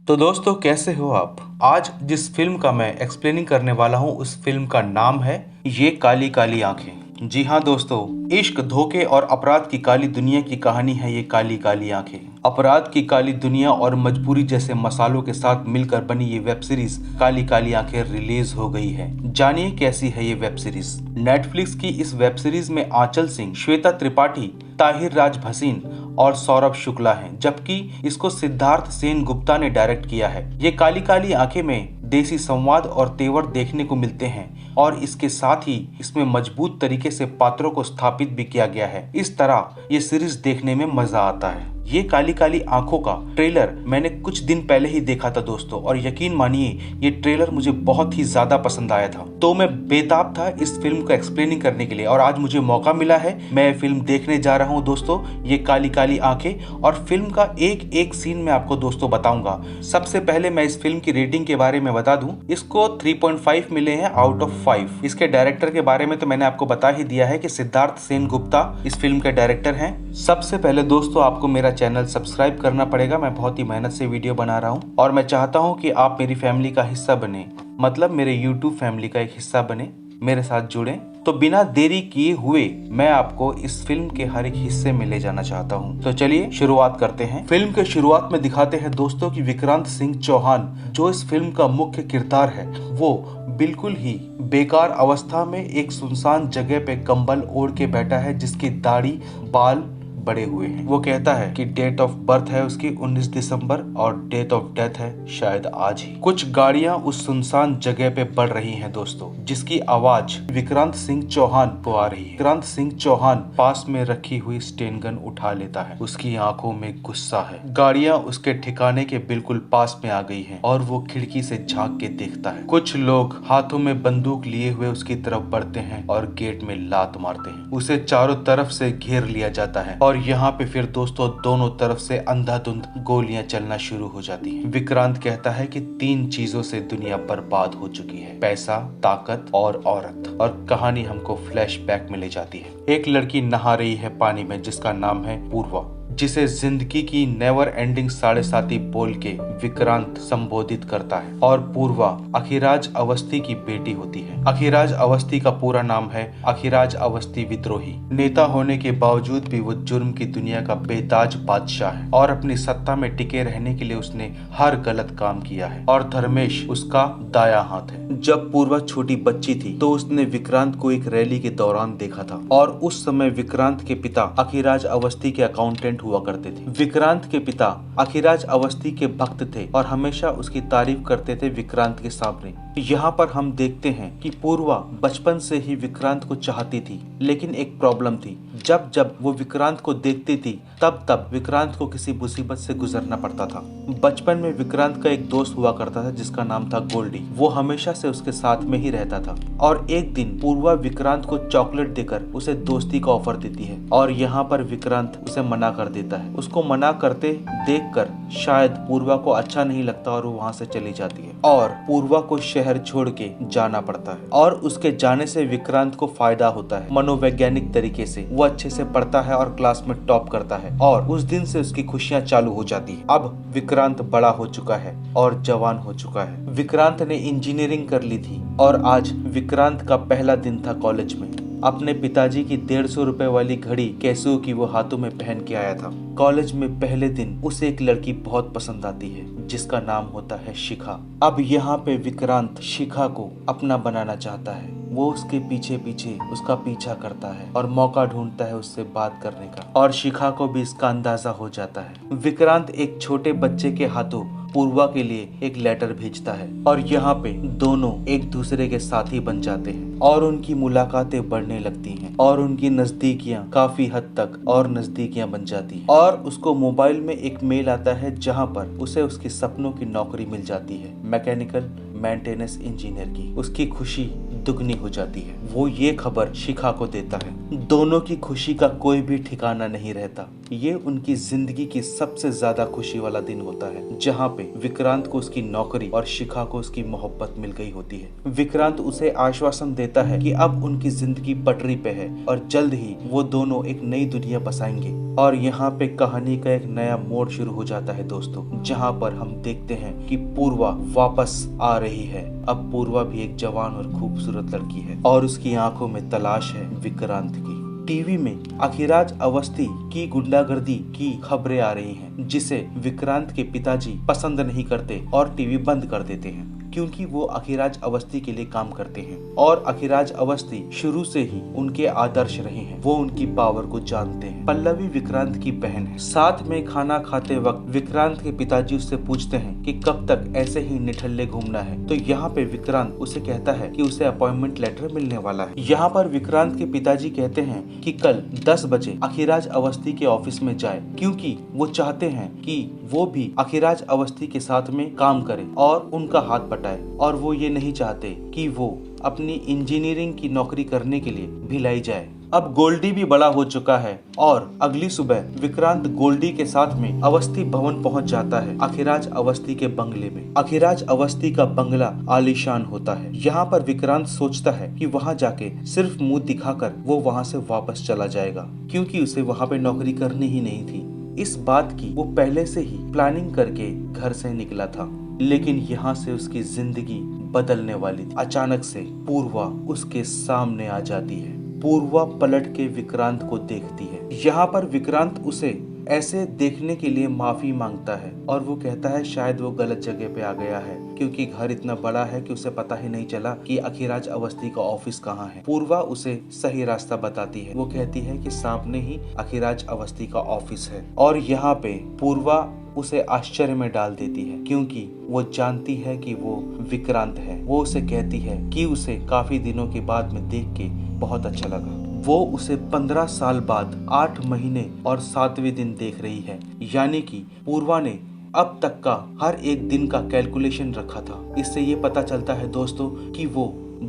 तो दोस्तों कैसे हो आप। आज जिस फिल्म का मैं एक्सप्लेनिंग करने वाला हूँ उस फिल्म का नाम है ये काली काली आंखें। जी हाँ दोस्तों, इश्क, धोखे और अपराध की काली दुनिया की कहानी है ये काली काली आंखें। अपराध की काली दुनिया और मजबूरी जैसे मसालों के साथ मिलकर बनी ये वेब सीरीज काली काली आंखें रिलीज हो गई है। जानिए कैसी है ये वेब सीरीज। नेटफ्लिक्स की इस वेब सीरीज में आंचल सिंह, श्वेता त्रिपाठी, ताहिर राज भसीन और सौरभ शुक्ला हैं, जबकि इसको सिद्धार्थ सेन गुप्ता ने डायरेक्ट किया है। ये काली काली आंखें में देसी संवाद और तेवर देखने को मिलते हैं और इसके साथ ही इसमें मजबूत तरीके से पात्रों को स्थापित भी किया गया है। इस तरह ये सीरीज देखने में मजा आता है। ये काली काली आंखों का ट्रेलर मैंने कुछ दिन पहले ही देखा था दोस्तों, और यकीन मानिए ये ट्रेलर मुझे बहुत ही ज्यादा पसंद आया था। तो मैं बेताब था इस फिल्म को एक्सप्लेनिंग करने के लिए, और आज मुझे मौका मिला है। मैं फिल्म देखने जा रहा हूँ दोस्तों, ये काली काली आंखें, और फिल्म का एक एक सीन मैं आपको दोस्तों बताऊंगा। सबसे पहले मैं इस फिल्म की रेटिंग के बारे में बता दूं, इसको 3.5 मिले हैं आउट ऑफ 5। इसके डायरेक्टर के बारे में तो मैंने आपको बता ही दिया है कि सिद्धार्थ सेन गुप्ता इस फिल्म के डायरेक्टर हैं। सबसे पहले दोस्तों आपको मेरा चैनल सब्सक्राइब करना पड़ेगा। मैं बहुत ही मेहनत से वीडियो बना रहा हूँ और मैं चाहता हूँ कि आप मेरी फैमिली का हिस्सा बने, मतलब मेरे YouTube फैमिली का एक हिस्सा बने, मेरे साथ जुड़े। तो बिना देरी किए हुए मैं आपको इस फिल्म के हर एक हिस्से में ले जाना चाहता हूँ। तो चलिए शुरुआत करते हैं। फिल्म के शुरुआत में दिखाते हैं दोस्तों कि विक्रांत सिंह चौहान, जो इस फिल्म का मुख्य किरदार है, वो बिल्कुल ही बेकार अवस्था में एक सुनसान जगह पे कंबल ओढ़ के बैठा है, जिसकी दाढ़ी बाल बड़े हुए हैं। वो कहता है कि डेट ऑफ बर्थ है उसकी 19 दिसंबर और डेट ऑफ डेथ है शायद आज ही। कुछ गाड़ियां उस सुनसान जगह पे बढ़ रही हैं दोस्तों, जिसकी आवाज विक्रांत सिंह चौहान को आ रही है। विक्रांत सिंह चौहान पास में रखी हुई स्टेन गन उठा लेता है। उसकी आंखों में गुस्सा है। गाड़ियां उसके ठिकाने के बिल्कुल पास में आ गई हैं और वो खिड़की से झांक के देखता है। कुछ लोग हाथों में बंदूक लिए हुए उसकी तरफ बढ़ते हैं और गेट में लात मारते हैं। उसे चारों तरफ से घेर लिया जाता है और यहाँ पे फिर दोस्तों दोनों तरफ से अंधाधुंध गोलियां चलना शुरू हो जाती हैं। विक्रांत कहता है कि 3 चीजों से दुनिया बर्बाद हो चुकी है, पैसा, ताकत और औरत। और कहानी हमको फ्लैशबैक में ले जाती है। एक लड़की नहा रही है पानी में जिसका नाम है पूर्वा, जिसे जिंदगी की नेवर एंडिंग साढ़े साथी बोल के विक्रांत संबोधित करता है। और पूर्वा अखिराज अवस्थी की बेटी होती है। अखिराज अवस्थी का पूरा नाम है अखिराज अवस्थी विद्रोही। नेता होने के बावजूद भी वो जुर्म की दुनिया का बेताज बादशाह है और अपनी सत्ता में टिके रहने के लिए उसने हर गलत काम किया है और धर्मेश उसका दाया हाथ है। जब पूर्वा छोटी बच्ची थी तो उसने विक्रांत को एक रैली के दौरान देखा था और उस समय विक्रांत के पिता अखिराज अवस्थी के अकाउंटेंट हुआ करते थे। विक्रांत के पिता अखिराज अवस्थी के भक्त थे और हमेशा उसकी तारीफ करते थे विक्रांत के सामने। यहाँ पर हम देखते हैं कि पूर्वा बचपन से ही विक्रांत को चाहती थी, लेकिन एक प्रॉब्लम थी। जब जब वो विक्रांत को देखती थी तब तब विक्रांत को किसी मुसीबत से गुजरना पड़ता था। बचपन में विक्रांत का एक दोस्त हुआ करता था जिसका नाम था गोल्डी। वो हमेशा से उसके साथ में ही रहता था और एक दिन पूर्वा विक्रांत को चॉकलेट देकर उसे दोस्ती का ऑफर देती है और यहाँ पर विक्रांत उसे मना कर देता है। उसको मना करते देखकर शायद पूर्वा को अच्छा नहीं लगता और वो वहाँ से चली जाती है और पूर्वा को शहर छोड़ के जाना पड़ता है। और उसके जाने से विक्रांत को फायदा होता है मनोवैज्ञानिक तरीके से। वो अच्छे से पढ़ता है और क्लास में टॉप करता है और उस दिन से उसकी खुशियां चालू हो जाती है। अब विक्रांत बड़ा हो चुका है और जवान हो चुका है। विक्रांत ने इंजीनियरिंग कर ली थी और आज विक्रांत का पहला दिन था कॉलेज में। अपने पिताजी की 150 रुपए वाली घड़ी कैसो की वो हाथों में पहन के आया था। कॉलेज में पहले दिन उसे एक लड़की बहुत पसंद आती है जिसका नाम होता है शिखा। अब यहाँ पे विक्रांत शिखा को अपना बनाना चाहता है। वो उसके पीछे पीछे उसका पीछा करता है और मौका ढूंढता है उससे बात करने का, और शिखा को भी इसका अंदाजा हो जाता है। विक्रांत एक छोटे बच्चे के हाथों पूर्वा के लिए एक लेटर भेजता है और यहाँ पे दोनों एक दूसरे के साथी बन जाते हैं और उनकी मुलाकातें बढ़ने लगती हैं और उनकी नजदीकियां काफी हद तक और नजदीकियां बन जाती हैं। और उसको मोबाइल में एक मेल आता है जहाँ पर उसे उसके सपनों की नौकरी मिल जाती है, मैकेनिकल मेंटेनेंस इंजीनियर की। उसकी खुशी दुगनी हो जाती है। वो ये खबर शिखा को देता है। दोनों की खुशी का कोई भी ठिकाना नहीं रहता। ये उनकी जिंदगी की सबसे ज्यादा खुशी वाला दिन होता है, जहाँ पे विक्रांत को उसकी नौकरी और शिखा को उसकी मोहब्बत मिल गई होती है। विक्रांत उसे आश्वासन देता है कि अब उनकी जिंदगी पटरी पे है और जल्द ही वो दोनों एक नई दुनिया बसाएंगे। और यहाँ पे कहानी का एक नया मोड़ शुरू हो जाता है दोस्तों, जहाँ पर हम देखते हैं कि पूर्वा वापस आ रही है। अब पूर्वा भी एक जवान और खूबसूरत लड़की है और उसकी आंखों में तलाश है विक्रांत की। टीवी में अखिराज अवस्थी की गुंडागर्दी की खबरें आ रही हैं, जिसे विक्रांत के पिताजी पसंद नहीं करते और टीवी बंद कर देते हैं, क्योंकि वो अखिराज अवस्थी के लिए काम करते हैं और अखिराज अवस्थी शुरू से ही उनके आदर्श रहे हैं। वो उनकी पावर को जानते हैं। पल्लवी विक्रांत की बहन है। साथ में खाना खाते वक्त विक्रांत के पिताजी उससे पूछते हैं कि कब तक ऐसे ही निठल्ले घूमना है, तो यहाँ पे विक्रांत उसे कहता है कि उसे अपॉइंटमेंट लेटर मिलने वाला है। यहाँ पर विक्रांत के पिताजी कहते हैं कि कल 10 बजे अखिराज अवस्थी के ऑफिस में जाए, क्योंकि वो चाहते हैं कि वो भी अखिराज अवस्थी के साथ में काम करे और उनका हाथ बटाए, और वो ये नहीं चाहते कि वो अपनी इंजीनियरिंग की नौकरी करने के लिए भिलाई जाए। अब गोल्डी भी बड़ा हो चुका है और अगली सुबह विक्रांत गोल्डी के साथ में अवस्थी भवन पहुंच जाता है, अखिराज अवस्थी के बंगले में। अखिराज अवस्थी का बंगला आलीशान होता है। यहाँ पर विक्रांत सोचता है कि वहाँ जाके सिर्फ मुंह दिखाकर वो वहाँ से वापस चला जाएगा, क्योंकि उसे वहाँ पे नौकरी करनी ही नहीं थी। इस बात की वो पहले से ही प्लानिंग करके घर से निकला था, लेकिन यहाँ से उसकी जिंदगी बदलने वाली थी। अचानक से पूर्वा उसके सामने आ जाती है। पूर्वा पलट के विक्रांत को देखती है। यहाँ पर विक्रांत उसे ऐसे देखने के लिए माफी मांगता है और वो कहता है शायद वो गलत जगह पे आ गया है, क्योंकि घर इतना बड़ा है कि उसे पता ही नहीं चला कि अखिराज अवस्थी का ऑफिस कहाँ है। पूर्वा उसे सही रास्ता बताती है। वो कहती है कि सामने ही अखिराज अवस्थी का ऑफिस है, और यहाँ पे पूर्वा उसे आश्चर्य में डाल देती है, क्योंकि वो जानती है कि वो विक्रांत है। वो उसे कहती है कि उसे काफी दिनों के बाद में देख के बहुत अच्छा लगा। वो उसे 15 साल बाद 8 महीने और 7वें दिन देख रही है, यानी कि पूर्वा ने अब तक का हर एक दिन का कैलकुलेशन रखा था। इससे ये पता चलता है दोस्तों कि वो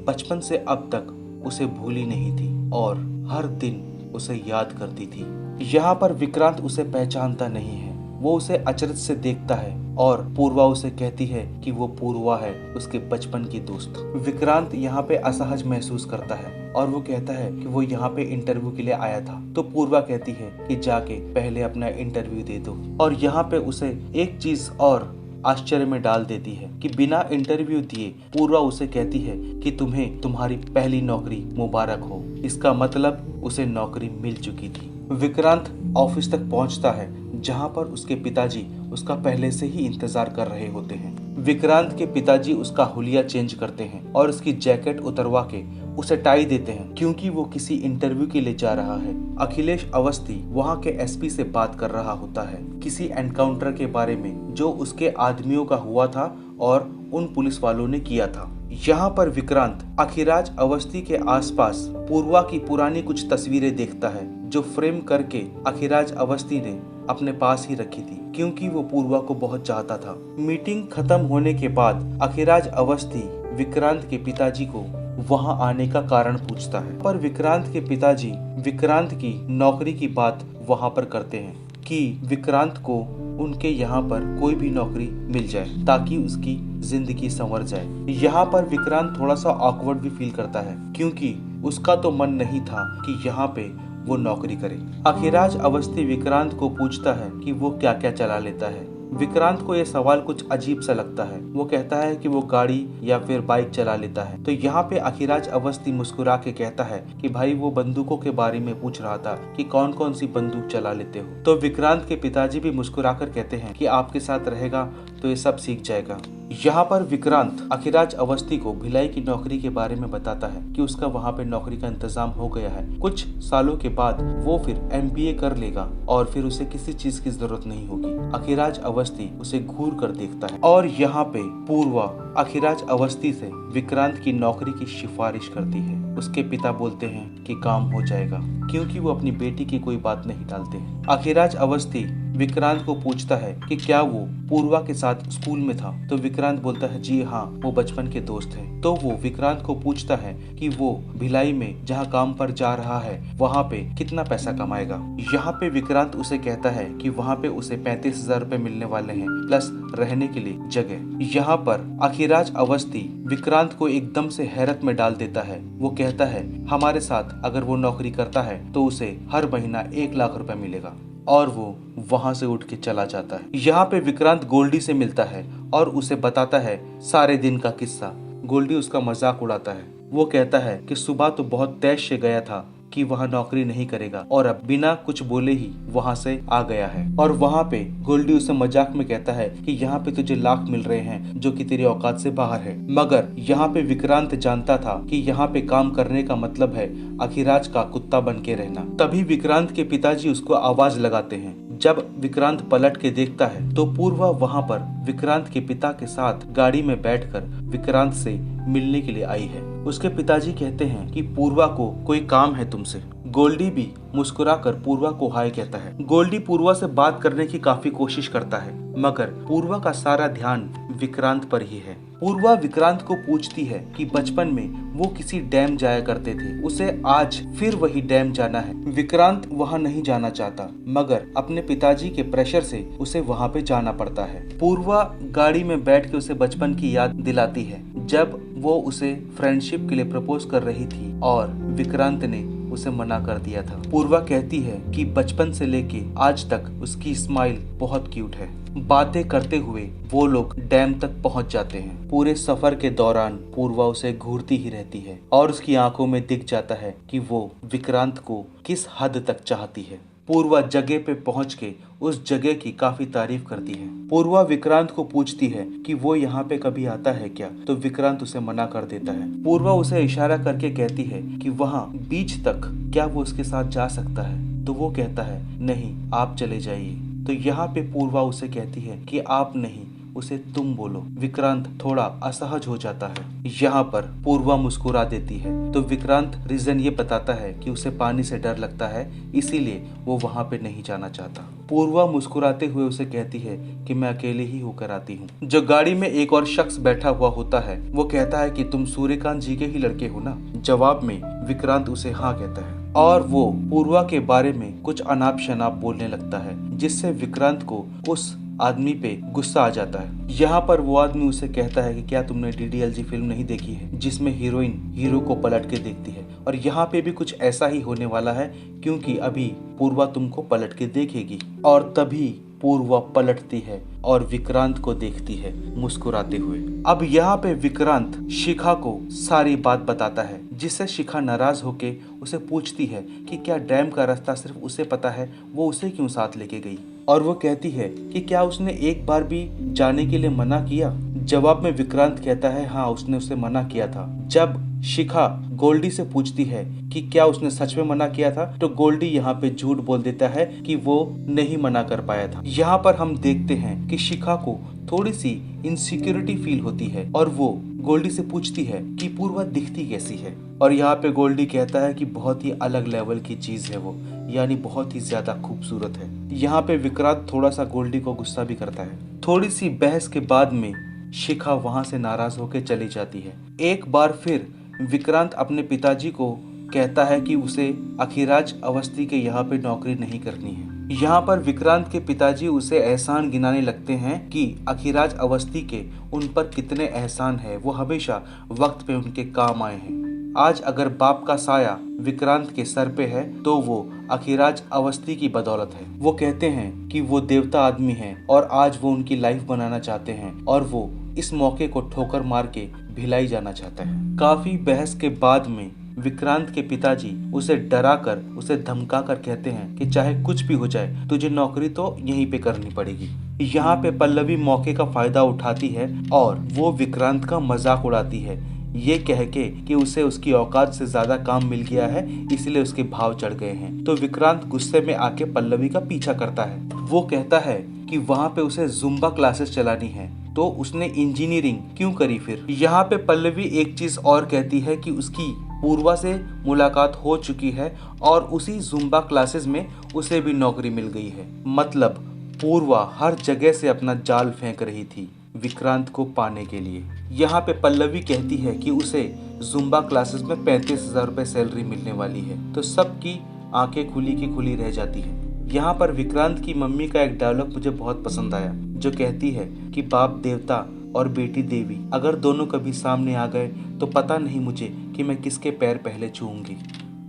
बचपन से अब तक उसे भूली नहीं थी और हर दिन उसे याद करती थी। यहाँ पर विक्रांत उसे पहचानता नहीं है। वो उसे अचरज से देखता है और पूर्वा उसे कहती है कि वो पूर्वा है, उसके बचपन की दोस्त। विक्रांत यहाँ पे असहज महसूस करता है और वो कहता है कि वो यहाँ पे इंटरव्यू के लिए आया था। तो पूर्वा कहती है कि जाके पहले अपना इंटरव्यू दे दो, और यहाँ पे उसे एक चीज और आश्चर्य में डाल देती है कि बिना इंटरव्यू दिए पूर्वा उसे कहती है कि तुम्हें तुम्हारी पहली नौकरी मुबारक हो। इसका मतलब उसे नौकरी मिल चुकी थी। विक्रांत ऑफिस तक पहुंचता है, जहां पर उसके पिताजी उसका पहले से ही इंतजार कर रहे होते हैं। विक्रांत के पिताजी उसका हुलिया चेंज करते हैं और उसकी जैकेट उतरवा के उसे टाई देते हैं, क्योंकि वो किसी इंटरव्यू के लिए जा रहा है। अखिलेश अवस्थी वहाँ के एसपी से बात कर रहा होता है, किसी एनकाउंटर के बारे में जो उसके आदमियों का हुआ था और उन पुलिस वालों ने किया था। यहाँ पर विक्रांत अखिराज अवस्थी के आसपास पूर्वा की पुरानी कुछ तस्वीरें देखता है, जो फ्रेम करके अखिराज अवस्थी ने अपने पास ही रखी थी, क्योंकि वो पूर्वा को बहुत चाहता था। मीटिंग खत्म होने के बाद अखिराज अवस्थी विक्रांत के पिताजी को वहां आने का कारण पूछता है, पर विक्रांत के पिताजी विक्रांत की नौकरी की बात वहां पर करते हैं कि विक्रांत को उनके यहाँ पर कोई भी नौकरी मिल जाए ताकि उसकी जिंदगी संवर जाए। यहाँ पर विक्रांत थोड़ा सा ऑकवर्ड भी फील करता है, क्योंकि उसका तो मन नहीं था कि यहाँ पे वो नौकरी करे। अखिराज अवस्थी विक्रांत को पूछता है कि वो क्या क्या चला लेता है। विक्रांत को यह सवाल कुछ अजीब सा लगता है। वो कहता है कि वो गाड़ी या फिर बाइक चला लेता है। तो यहाँ पे अखिराज अवस्थी मुस्कुरा के कहता है कि भाई वो बंदूकों के बारे में पूछ रहा था कि कौन कौन सी बंदूक चला लेते हो। तो विक्रांत के पिताजी भी मुस्कुरा कर कहते हैं कि आपके साथ रहेगा तो ये सब सीख जाएगा। यहाँ पर विक्रांत अखिराज अवस्थी को भिलाई की नौकरी के बारे में बताता है कि उसका वहाँ पे नौकरी का इंतजाम हो गया है। कुछ सालों के बाद वो फिर MBA कर लेगा और फिर उसे किसी चीज की जरूरत नहीं होगी। अखिराज अवस्थी उसे घूर कर देखता है और यहाँ पे पूर्वा अखिराज अवस्थी से विक्रांत की नौकरी की सिफारिश करती है। उसके पिता बोलते हैं कि काम हो जाएगा, क्योंकि वो अपनी बेटी की कोई बात नहीं टालते हैं। अखिराज अवस्थी विक्रांत को पूछता है कि क्या वो पूर्वा के साथ स्कूल में था। तो विक्रांत बोलता है जी हाँ, वो बचपन के दोस्त हैं। तो वो विक्रांत को पूछता है कि वो भिलाई में जहाँ काम पर जा रहा है वहाँ पे कितना पैसा कमाएगा। यहाँ पे विक्रांत उसे कहता है कि वहाँ पे उसे 35,000 रुपए मिलने वाले हैं प्लस रहने के लिए जगह। यहाँ पर अखिराज अवस्थी विक्रांत को एकदम से हैरत में डाल देता है। वो कहता है हमारे साथ अगर वो नौकरी करता है तो उसे हर महीना 1 लाख रुपए मिलेगा, और वो वहां से उठ के चला जाता है। यहाँ पे विक्रांत गोल्डी से मिलता है और उसे बताता है सारे दिन का किस्सा। गोल्डी उसका मजाक उड़ाता है। वो कहता है कि सुबह तो बहुत तेज से गया था कि वहाँ नौकरी नहीं करेगा और अब बिना कुछ बोले ही वहाँ से आ गया है। और वहाँ पे गोल्डी उसे मजाक में कहता है कि यहाँ पे तुझे लाख मिल रहे हैं जो कि तेरी औकात से बाहर है। मगर यहाँ पे विक्रांत जानता था कि यहाँ पे काम करने का मतलब है अखिराज का कुत्ता बन के रहना। तभी विक्रांत के पिताजी उसको आवाज लगाते हैं। जब विक्रांत पलट के देखता है तो पूर्वा वहाँ पर विक्रांत के पिता के साथ गाड़ी में बैठकर विक्रांत से मिलने के लिए आई है। उसके पिताजी कहते हैं कि पूर्वा को कोई काम है तुमसे। गोल्डी भी मुस्कुराकर पूर्वा को हाय कहता है। गोल्डी पूर्वा से बात करने की काफी कोशिश करता है मगर पूर्वा का सारा ध्यान विक्रांत पर ही है। पूर्वा विक्रांत को पूछती है कि बचपन में वो किसी डैम जाया करते थे, उसे आज फिर वही डैम जाना है। विक्रांत वहाँ नहीं जाना चाहता मगर अपने पिताजी के प्रेशर से उसे वहाँ पे जाना पड़ता है। पूर्वा गाड़ी में बैठ के उसे बचपन की याद दिलाती है जब वो उसे फ्रेंडशिप के लिए प्रपोज कर रही थी और विक्रांत ने उसे मना कर दिया था। पूर्वा कहती है कि बचपन से लेके आज तक उसकी स्माइल बहुत क्यूट है। बातें करते हुए वो लोग डैम तक पहुंच जाते हैं। पूरे सफर के दौरान पूर्वा उसे घूरती ही रहती है और उसकी आंखों में दिख जाता है कि वो विक्रांत को किस हद तक चाहती है। पूर्वा जगह पे पहुंच के उस जगह की काफी तारीफ करती है। पूर्वा विक्रांत को पूछती है कि वो यहाँ पे कभी आता है क्या, तो विक्रांत उसे मना कर देता है। पूर्वा उसे इशारा करके कहती है कि वहाँ बीच तक क्या वो उसके साथ जा सकता है, तो वो कहता है नहीं, आप चले जाइए। तो यहाँ पे पूर्वा उसे कहती है कि आप नहीं, उसे तुम बोलो। विक्रांत थोड़ा असहज हो जाता है। यहाँ पर पूर्वा मुस्कुरा देती है तो विक्रांत रीजन ये बताता है कि उसे पानी से डर लगता है, इसीलिए वो वहाँ पे नहीं जाना चाहता। पूर्वा मुस्कुराते हुए उसे कहती है कि मैं अकेले ही होकर आती हूँ। जो गाड़ी में एक और शख्स बैठा हुआ होता है वो कहता है कि तुम सूर्यकांत जी के ही लड़के हो ना। जवाब में विक्रांत उसे हाँ कहता है और वो पूर्वा के बारे में कुछ अनाप शनाप बोलने लगता है जिससे विक्रांत को उस आदमी पे गुस्सा आ जाता है। यहाँ पर वो आदमी उसे कहता है कि क्या तुमने डीडीएलजे फिल्म नहीं देखी है जिसमें हीरोइन हीरो को पलट के देखती है, और यहाँ पे भी कुछ ऐसा ही होने वाला है क्योंकि अभी पूर्वा तुमको पलट के देखेगी। और तभी पूर्वा पलटती है और विक्रांत को देखती है मुस्कुराते हुए। अब यहाँ पे विक्रांत शिखा को सारी बात बताता है जिससे शिखा नाराज होके उसे पूछती है कि क्या डैम का रास्ता सिर्फ उसे पता है, वो उसे क्यों साथ लेके गई। और वो कहती है कि क्या उसने एक बार भी जाने के लिए मना किया। जवाब में विक्रांत कहता है हाँ, उसने उसे मना किया था। जब शिखा गोल्डी से पूछती है कि क्या उसने सच में मना किया था, तो गोल्डी यहाँ पे झूठ बोल देता है कि वो नहीं मना कर पाया था। यहाँ पर हम देखते हैं कि शिखा को थोड़ी सी इनसिक्योरिटी फील होती है और वो गोल्डी से पूछती है कि पूर्वा दिखती कैसी है। और यहाँ पे गोल्डी कहता है कि बहुत ही अलग लेवल की चीज है वो, यानी बहुत ही ज्यादा खूबसूरत है। यहाँ पे विक्रांत थोड़ा सा गोल्डी को गुस्सा भी करता है। थोड़ी सी बहस के बाद में शिखा वहां से नाराज होकर चली जाती है। एक बार फिर विक्रांत अपने पिताजी को कहता है कि उसे अखिराज अवस्थी के यहाँ पे नौकरी नहीं करनी है। यहाँ पर विक्रांत के पिताजी उसे एहसान गिनाने लगते हैं कि अखिराज अवस्थी के उन पर कितने एहसान है, वो हमेशा वक्त पे उनके काम आए हैं। आज अगर बाप का साया विक्रांत के सर पे है तो वो अखिराज अवस्थी की बदौलत है। वो कहते हैं कि वो देवता आदमी हैं और आज वो उनकी लाइफ बनाना चाहते हैं और वो इस मौके को ठोकर मार के भिलाई जाना चाहता है। काफी बहस के बाद में विक्रांत के पिताजी उसे डराकर, उसे धमकाकर कहते हैं कि चाहे कुछ भी हो जाए तुझे नौकरी तो यहीं पे करनी पड़ेगी। यहाँ पे पल्लवी मौके का फायदा उठाती है और वो विक्रांत का मजाक उड़ाती है, ये कह के कि उसे उसकी औकात से ज्यादा काम मिल गया है इसलिए उसके भाव चढ़ गए हैं। तो विक्रांत गुस्से में आके पल्लवी का पीछा करता है। वो कहता है कि वहाँ पे उसे जुम्बा क्लासेस चलानी है, तो उसने इंजीनियरिंग क्यों करी फिर। यहाँ पे पल्लवी एक चीज और कहती है कि उसकी पूर्वा से मुलाकात हो चुकी है और उसी जुम्बा क्लासेस में उसे भी नौकरी मिल गई है। मतलब पूर्वा हर जगह से अपना जाल फेंक रही थी विक्रांत को पाने के लिए। यहाँ पे पल्लवी कहती है कि उसे जुम्बा क्लासेस में 35,000 रुपए सैलरी मिलने वाली है, तो सबकी आंखें खुली की खुली रह जाती हैं। यहाँ पर विक्रांत की मम्मी का एक डायलॉग मुझे बहुत पसंद आया, जो कहती है कि बाप देवता और बेटी देवी अगर दोनों कभी सामने आ गए तो पता नहीं मुझे कि मैं किसके पैर पहले छूऊंगी।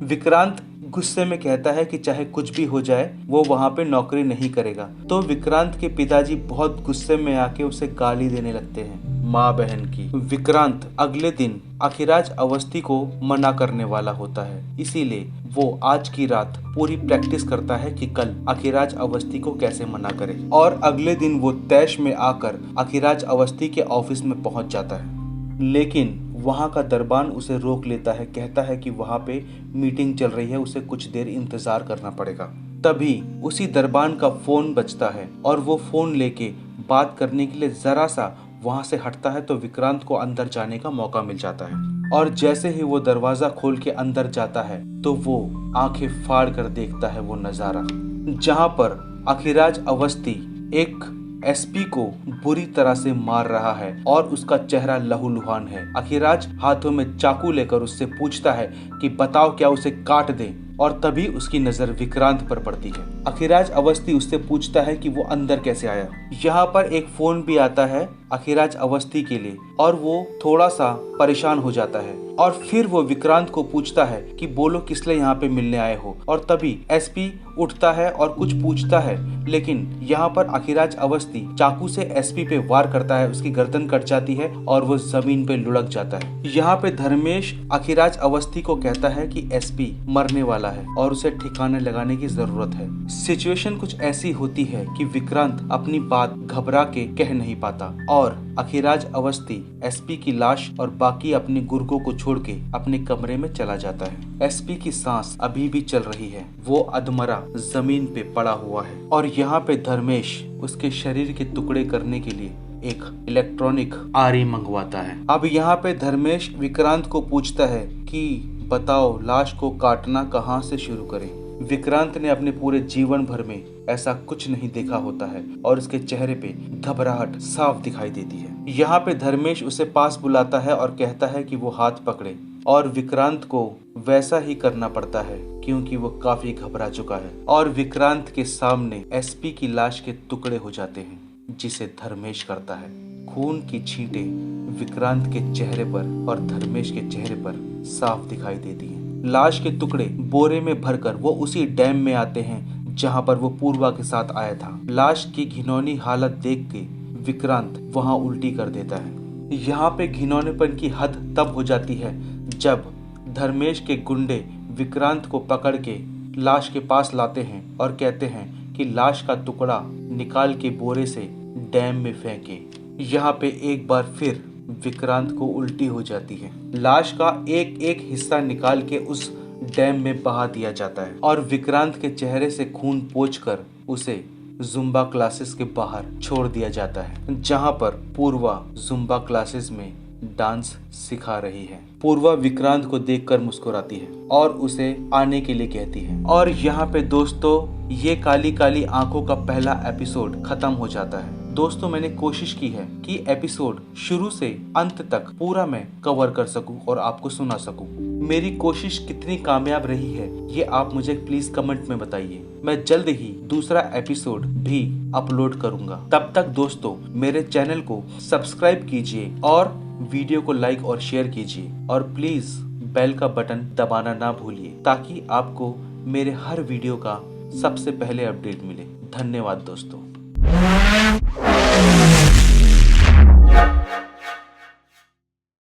विक्रांत गुस्से में कहता है कि चाहे कुछ भी हो जाए वो वहाँ पे नौकरी नहीं करेगा। तो विक्रांत के पिताजी बहुत गुस्से में आके उसे गाली देने लगते हैं माँ बहन की। विक्रांत अगले दिन अखिराज अवस्थी को मना करने वाला होता है, इसीलिए वो आज की रात पूरी प्रैक्टिस करता है कि कल अखिराज अवस्थी को कैसे मना करे। और अगले दिन वो तैश में आकर अखिराज अवस्थी के ऑफिस में पहुंच जाता है, लेकिन वहाँ का दरबान उसे रोक लेता है, कहता है कि वहाँ पे मीटिंग चल रही है, उसे कुछ देर इंतजार करना पड़ेगा। तभी उसी दरबान का फोन बजता है और वो फोन लेके बात करने के लिए जरा सा वहाँ से हटता है तो विक्रांत को अंदर जाने का मौका मिल जाता है। और जैसे ही वो दरवाजा खोल के अंदर जाता है तो वो आंखें फाड़ कर देखता है वो नजारा, जहाँ पर अखिराज अवस्थी एक एसपी को बुरी तरह से मार रहा है और उसका चेहरा लहूलुहान है। अखिराज हाथों में चाकू लेकर उससे पूछता है कि बताओ क्या उसे काट दे, और तभी उसकी नजर विक्रांत पर पड़ती है। अखिराज अवस्थी उससे पूछता है कि वो अंदर कैसे आया। यहाँ पर एक फोन भी आता है अखिराज अवस्थी के लिए और वो थोड़ा सा परेशान हो जाता है और फिर वो विक्रांत को पूछता है कि बोलो किस लिए यहाँ पे मिलने आए हो। और तभी एसपी उठता है और कुछ पूछता है, लेकिन यहाँ पर अखिराज अवस्थी चाकू से एसपी पे वार करता है, उसकी गर्दन कट जाती है और वो जमीन पे लुढ़क जाता है। यहाँ पे धर्मेश अखिराज अवस्थी को कहता है कि एसपी मरने वाला है और उसे ठिकाने लगाने की जरूरत है। सिचुएशन कुछ ऐसी होती है कि विक्रांत अपनी बात घबरा के कह नहीं पाता और अखिराज अवस्थी एसपी की लाश और बाकी अपने गुर्गों को छोड़ के अपने कमरे में चला जाता है। एसपी की सांस अभी भी चल रही है, वो अधमरा जमीन पे पड़ा हुआ है और यहाँ पे धर्मेश उसके शरीर के टुकड़े करने के लिए एक इलेक्ट्रॉनिक आरी मंगवाता है। अब यहाँ पे धर्मेश विक्रांत को पूछता है कि बताओ लाश को काटना कहाँ से शुरू करें। विक्रांत ने अपने पूरे जीवन भर में ऐसा कुछ नहीं देखा होता है और उसके चेहरे पे घबराहट साफ दिखाई देती है। यहाँ पे धर्मेश उसे पास बुलाता है और कहता है कि वो हाथ पकड़े और विक्रांत को वैसा ही करना पड़ता है क्योंकि वो काफी घबरा चुका है। और विक्रांत के सामने एसपी की लाश के टुकड़े हो जाते हैं, जिसे धर्मेश करता है। खून की छींटें विक्रांत के चेहरे पर और धर्मेश के चेहरे पर साफ दिखाई देती हैं। लाश के टुकड़े बोरे में भरकर वो उसी डैम में आते हैं जहां पर वो पूर्वा के साथ आया था। लाश की घिनौनी हालत देख के विक्रांत वहां उल्टी कर देता है। यहाँ पे घिनौनेपन की हद तब हो जाती है जब धर्मेश के गुंडे विक्रांत को पकड़ के लाश के पास लाते हैं और कहते हैं कि लाश का टुकड़ा निकाल के बोरे से डैम में फेंके। यहाँ पे एक बार फिर विक्रांत को उल्टी हो जाती है। लाश का एक एक हिस्सा निकाल के उस डैम में बहा दिया जाता है और विक्रांत के चेहरे से खून पोंछकर उसे जुम्बा क्लासेस के बाहर छोड़ दिया जाता है, जहां पर पूर्वा जुम्बा क्लासेस में डांस सिखा रही है। पूर्वा विक्रांत को देखकर मुस्कुराती है और उसे आने के लिए कहती है। और यहाँ पे दोस्तों ये काली काली आंखों का पहला एपिसोड खत्म हो जाता है। दोस्तों मैंने कोशिश की है कि एपिसोड शुरू से अंत तक पूरा मैं कवर कर सकूं और आपको सुना सकूं। मेरी कोशिश कितनी कामयाब रही है ये आप मुझे प्लीज कमेंट में बताइए। मैं जल्द ही दूसरा एपिसोड भी अपलोड करूंगा। तब तक दोस्तों मेरे चैनल को सब्सक्राइब कीजिए और वीडियो को लाइक और शेयर कीजिए और प्लीज बेल का बटन दबाना ना भूलिए ताकि आपको मेरे हर वीडियो का सबसे पहले अपडेट मिले। धन्यवाद दोस्तों।